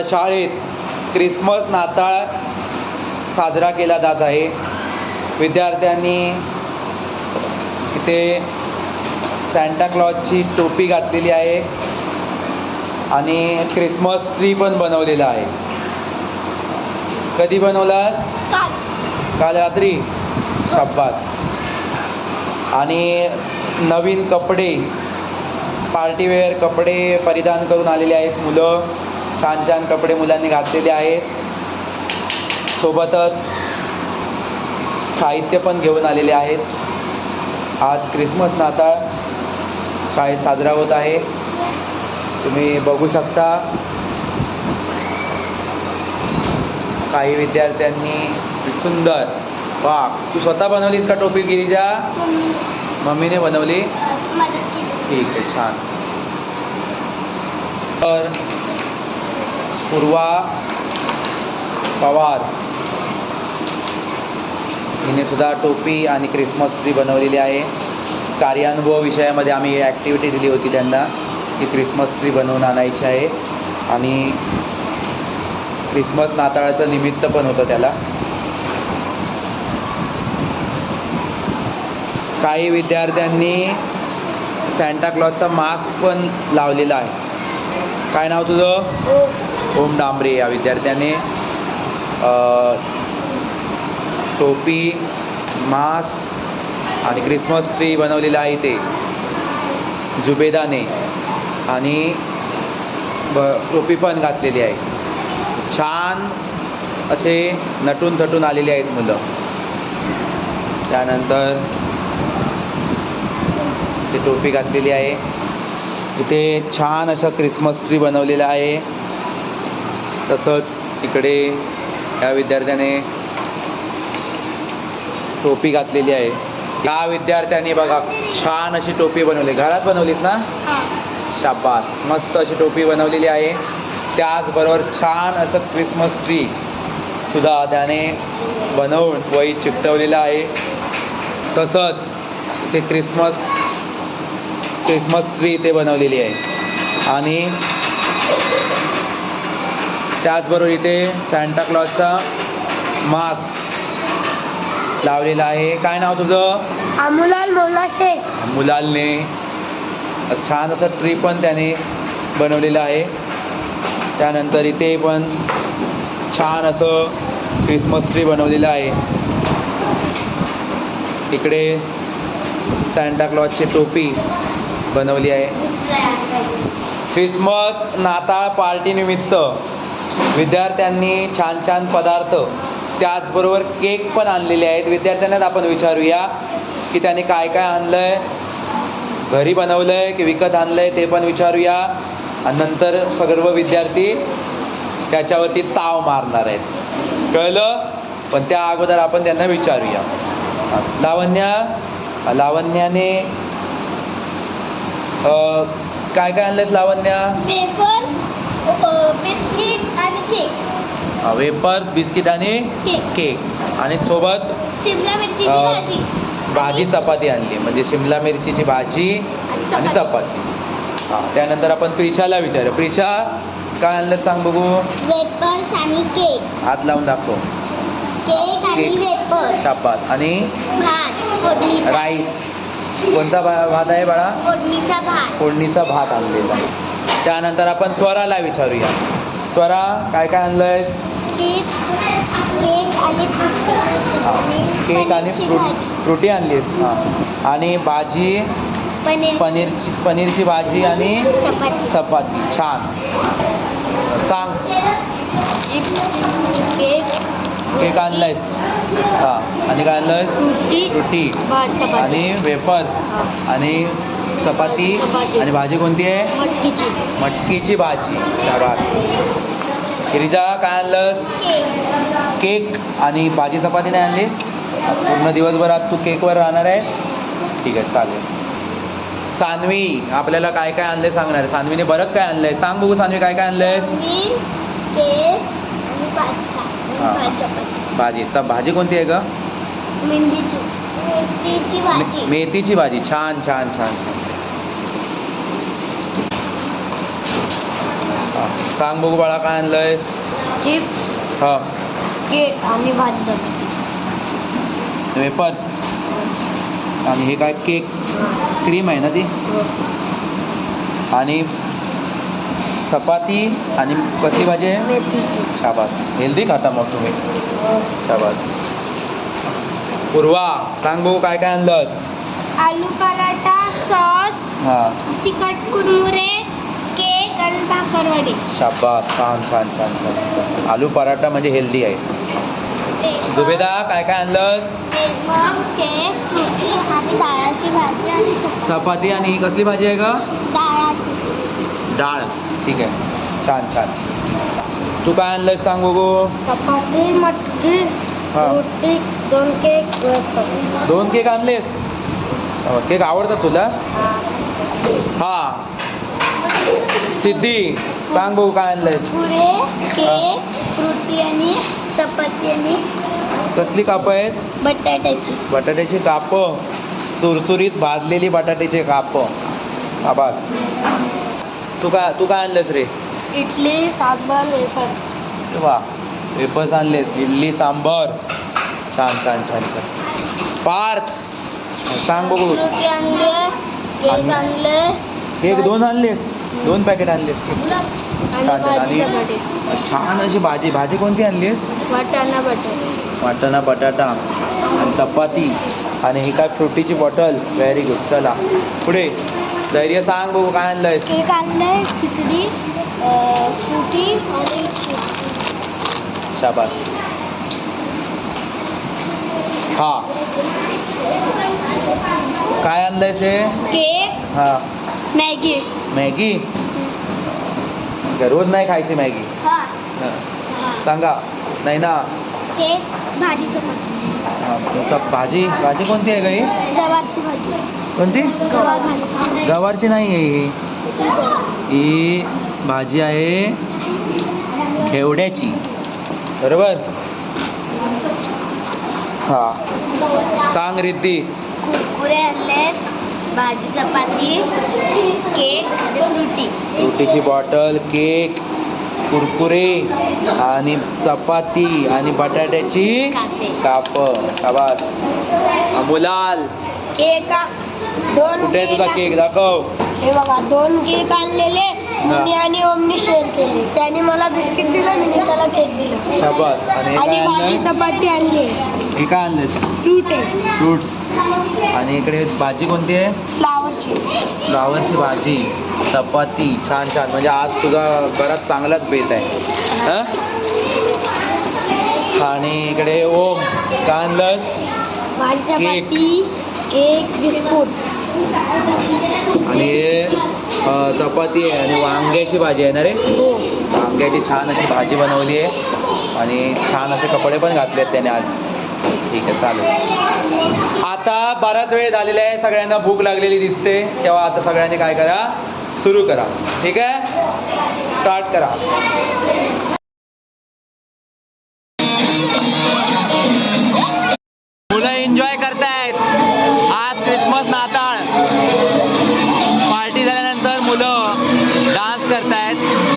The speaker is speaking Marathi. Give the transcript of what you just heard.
शाळेत क्रिसमस नाताळ साजरा केला जात आहे. विद्यार्थ्यांनी इथे सॅन्टा क्लॉजची टोपी घातलेली आहे आणि क्रिसमस ट्री पण बनवलेला आहे. कधी बनवलास? काल रात्री. शाब्बास. आणि नवीन कपडे, पार्टीवेअर कपडे परिधान करून आलेले आहेत मुलं. छान छान कपडे मुलांनी घातलेले आहेत. सोबतच साहित्य पण घेऊन आलेले आहेत. आज क्रिसमस नाताळ शाळेत साजरा होत आहे. तुम्ही बघू शकता काही विद्यार्थ्यांनी सुंदर. वा, तू स्वतः बनवलीस का टोपी गिरिजा? मम्मीने बनवली. ठीक आहे, छान. तर पूर्वा पवार हिने सुद्धा टोपी आणि क्रिसमस ट्री बनवलेली आहे. कार्यानुभव विषयामध्ये आम्ही ॲक्टिव्हिटी दिली होती त्यांना की क्रिसमस ट्री बनवून आणायची आहे आणि क्रिसमस नाताळाचं निमित्त पण होतं त्याला. काही विद्यार्थ्यांनी सॅन्टा क्लॉजचा मास्क पण लावलेला आहे. काय नाव तुझं? ओम डांबरे. या विद्यार्थ्याने टोपी, मास्क आणि क्रिसमस ट्री बनवलेला आहे इथे जुबेदाने आणि टोपी पण घातलेली आहे. छान असे नटून थटून आलेले आहेत मुलं. त्यानंतर ते टोपी घातलेली आहे. इथे छान असं क्रिसमस ट्री बनवलेलं आहे. तसंच इकडे या विद्यार्थ्याने टोपी घातलेली आहे. या विद्यार्थ्यांनी बघा छान अशी टोपी बनवली. घरात बनवलीस ना? शाबास. मस्त अशी टोपी बनवलेली आहे. त्याचबरोबर छान असं क्रिसमस ट्री सुद्धा त्याने बनवून वही चिकटवलेलं आहे. तसंच इथे क्रिसमस ट्री इथे बनवलेली आहे आणि त्याचबरोबर इथे सॅन्टा क्लॉजचा मास्क लावलेला आहे. काय नाव तुझं? अमुलाल मौला शेख. मुलालने छान असं ट्री पण त्याने बनवलेलं आहे. त्यानंतर इथे पण छान असं क्रिसमस ट्री बनवलेलं आहे. इकडे सॅन्टा क्लॉजची टोपी बनवली आहे. क्रिसमस नाताळ पार्टीनिमित्त विद्यार्थ्यांनी छान छान पदार्थ त्याचबरोबर केक पण आणलेले आहेत. विद्यार्थ्यांनाच आपण विचारूया की त्यांनी काय काय आणलं आहे, घरी बनवलं आहे की विकत आणलं आहे ते पण विचारूया आणि नंतर सर्व विद्यार्थी त्याच्यावरती ताव मारणार आहेत. कळलं? पण त्या अगोदर आपण त्यांना विचारूया. लावण्याने काय काय आणलंयस लावण्या? वेफर्स, बिस्किट आणि केक. वेपर्स, बिस्किट आणि केक आणि सोबत शिमला मिरचीची भाजी. भाजी चपाती आणली, म्हणजे शिमला मिरचीची भाजी आणि चपाती. त्यानंतर आपण प्रिशाला विचारू. प्रिशा काय आणलं सांग बघू. वेपर्स आणि केक. हात लावून दाखव. केक आणि वेपर्स. चपात आणि भात. राईस. कोणता भात आहे बाळा? फोडणीचा भात. फोडणीचा भात आणलेला आहे. त्यानंतर आपण स्वराला विचारूया. स्वरा काय काय आणलंयस? केक आणि फ्रुटी. केक आणि फ्रुटी आणलीस. आणि भाजी पनीरची भाजी आणि चपाती. छान. सांग. केक आणलायस. आणि काय आणलंयस? फ्रुटी आणि वेपर्स आणि चपाती आणि भाजी कोणती आहे? मटकीची भाजी. शाबास. गिरिजा काय आणलंस? केक आणि भाजी चपाती नाही आणलीस? पूर्ण दिवसभर आज तू केकवर राहणार आहेस? ठीक आहे, चालेल. सान्वी आपल्याला काय काय आणलंय सांगणार आहे. सान्वीने बरंच काय आणलंय. सांग बघू सान्वी काय काय आणलंयस? केक आणि भाजी. भाजी कोणती आहे ग? मेथीची भाजी. छान छान छान छान. हा. सांग बघू बाळा काय आणलंयस. चिप्स हा केक आणि भात वेपर्स आणि हे काय केक क्रीम आहे ना ती आणि चपाती आणि कसली भाजी आहे. मेथीची शाबास हेल्दी खाता मग तुम्ही. शाबास. पूर्वा सांग बघू काय काय आणलंस. आलू पराठा सॉस हां तिखट कुरमुरे केक आणि भाकरवडी. शाबास छान छान छान छान. आलू पराठा म्हणजे हेल्दी आहे. जुबेदा काय काय आणलंस. केक फ्रुटी आणि डाळाची भाजी आणि चपाती आणि ही कसली भाजी आहे ग. डाळाची डाळ. ठीक आहे छान छान. तू काय आणलंस सांग बघू. चपाती मटकी हा. रोटी 2 केक वेफर. 2 केक आणलेस. केक आवडतात तुला. हा सिद्धी सांग बघू काय आणलंयस. पुरे केक फ्रुटी आणि चपाती आणि कसली कापं आहेत. बटाट्याची. बटाट्याची कापं चुरचुरीत भाजलेली बटाट्याचे कापं. आबास. तू काय आणलंस रे. इडली सांबार वेफर. वा वेपर्स आणलेस. इडली सांबर छान छान छान छान. पार्थ सांग बघू. फ्रुटी आणले केक आणले केक 2 आणलेस. 2 पॅकेट आणलेस केक. आणि छान भाजी आणि चपाती. छान अशी भाजी कोणती आणलीस. वाटाणा बटाटे. वाटाणा बटाटा आणि चपाती आणि ही काय फ्रुटीची बॉटल. Very good. चला पुढे. धैर्य सांग बघू काय आणलंयस. केक आणले खिचडी फ्रुटी आणि चिप्स. शाबास. हा काय आणलंयस हे. केक हा मॅगी. मॅगी. रोज नाही खायची मॅगी. हा सांगा नाही ना. केक भाजी चपाती. भाजी कोणती आहे गं ही. गवारची भाजी. कोणती. गवार भाजी. गवारची नाही आहे ही भाजी आहे घेवड्याची. बरोबर. हा सांग रिद्धी. कुरकुरे आणलेत भाजी चपाती केक आणि फ्रुटी. फ्रुटीची बॉटल केक कुरकुरे आणि चपाती आणि बटाट्याची कापं. शाबास. अमोलाल केक 2 कुठे आहे तुझा केक दाखव. हे बघा 2 केक आणलेले मुनी आणि ओमनी शेअर केले. त्याने मला बिस्किट दिलं मी त्याला केक दिलं. शाबास. आणि हे आणि काय भाजी आणलंस. चपाती आणली. हे काय आणलंस. फ्रूट आहे फ्रुट्स. आणि इकडे भाजी कोणती आहे. फ्लावरची. फ्लावरची भाजी चपाती. छान छान. म्हणजे आज तुझा घरात चांगलाच बेत आहे. हं? आणि इकडे ओम काय आणलंस. भाजी चपाती केक बिस्कुट. आणि हे चपाती आहे आणि वांग्याची भाजी आहे ना रे. हो वांग्याची छान अशी भाजी बनवली आहे आणि छान असे कपडे पण घातलेत त्याने आज. ठीक आहे चालेल. आता बराच वेळ झालेला आहे. सगळ्यांना भूक लागलेली दिसते. तेव्हा आता सगळ्यांनी काय करा सुरू करा. ठीक आहे स्टार्ट करा. मुलं एन्जॉय करतायत.